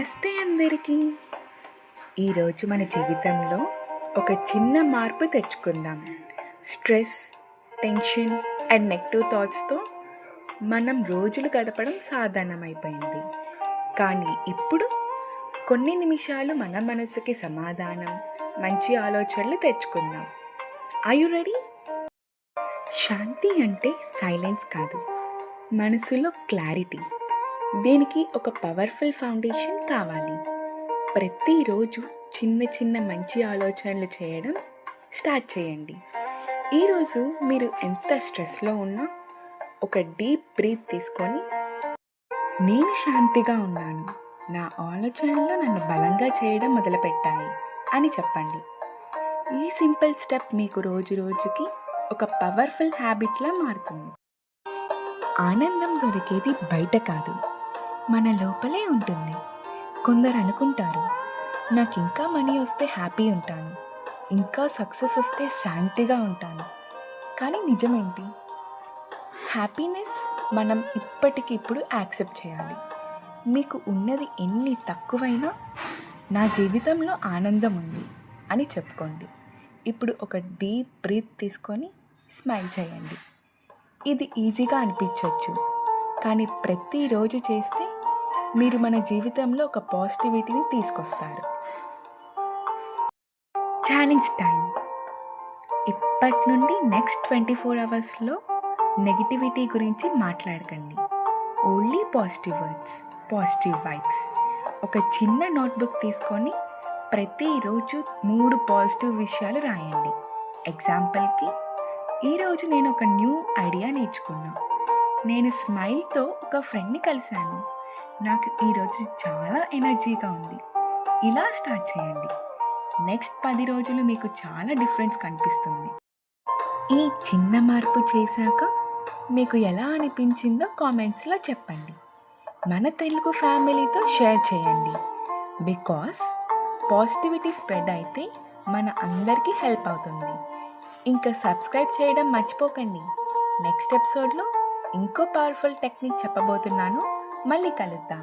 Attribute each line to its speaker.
Speaker 1: నమస్తే అందరికీ. ఈరోజు మన జీవితంలో ఒక చిన్న మార్పు తెచ్చుకుందాం. స్ట్రెస్, టెన్షన్ అండ్ నెగటివ్ థాట్స్తో మనం రోజులు గడపడం సాధారణమైపోయింది. కానీ ఇప్పుడు కొన్ని నిమిషాలు మన మనసుకి సమాధానం, మంచి ఆలోచనలు తెచ్చుకుందాం. Are you ready? శాంతి అంటే సైలెన్స్ కాదు, మనసులో క్లారిటీ. దీనికి ఒక పవర్ఫుల్ ఫౌండేషన్ కావాలి. ప్రతిరోజు చిన్న చిన్న మంచి ఆలోచనలు చేయడం స్టార్ట్ చేయండి. ఈరోజు మీరు ఎంత స్ట్రెస్లో ఉన్నా ఒక డీప్ బ్రీత్ తీసుకొని, నేను శాంతిగా ఉన్నాను, నా ఆలోచనలు నన్ను బలంగా చేయడం మొదలుపెట్టాయి అని చెప్పండి. ఈ సింపుల్ స్టెప్ మీకు రోజు రోజుకి ఒక పవర్ఫుల్ హ్యాబిట్లా మారుతుంది. ఆనందం దొరికేది బయట కాదు, మన లోపలే ఉంటుంది. కొందరు అనుకుంటారు, నాకు ఇంకా మనీ వస్తే హ్యాపీ ఉంటాను, ఇంకా సక్సెస్ వస్తే శాంతిగా ఉంటాను. కానీ నిజమేంటి? హ్యాపీనెస్ మనం ఇప్పటికిప్పుడు యాక్సెప్ట్ చేయాలి. మీకు ఉన్నది ఎన్ని తక్కువైనా నా జీవితంలో ఆనందం ఉంది అని చెప్పుకోండి. ఇప్పుడు ఒక డీప్ బ్రీత్ తీసుకొని స్మైల్ చేయండి. ఇది ఈజీగా అనిపించవచ్చు, కానీ ప్రతిరోజు చేస్తే మీరు మన జీవితంలో ఒక పాజిటివిటీని తీసుకొస్తారు. Challenge time. ఇప్పటి నుండి నెక్స్ట్ 24 అవర్స్లో నెగిటివిటీ గురించి మాట్లాడకండి. Only positive words, positive vibes. ఒక చిన్న నోట్బుక్ తీసుకొని ప్రతిరోజు 3 పాజిటివ్ విషయాలు రాయండి. ఎగ్జాంపుల్కి, ఈరోజు నేను ఒక న్యూ ఐడియా నేర్చుకున్నా, నేను స్మైల్తో ఒక ఫ్రెండ్ని కలిశాను, నాకు ఈరోజు చాలా ఎనర్జీగా ఉంది. ఇలా స్టార్ట్ చేయండి. నెక్స్ట్ 10 రోజులు మీకు చాలా డిఫరెన్స్ కనిపిస్తుంది. ఈ చిన్న మార్పు చేశాక మీకు ఎలా అనిపించిందో కామెంట్స్లో చెప్పండి. మన తెలుగు ఫ్యామిలీతో షేర్ చేయండి. బికాస్ పాజిటివిటీ స్ప్రెడ్ అయితే మన అందరికీ హెల్ప్ అవుతుంది. ఇంకా సబ్స్క్రైబ్ చేయడం మర్చిపోకండి. నెక్స్ట్ ఎపిసోడ్లో ఇంకో పవర్ఫుల్ టెక్నిక్ చెప్పబోతున్నాను. మళ్ళీ కలుద్దాం.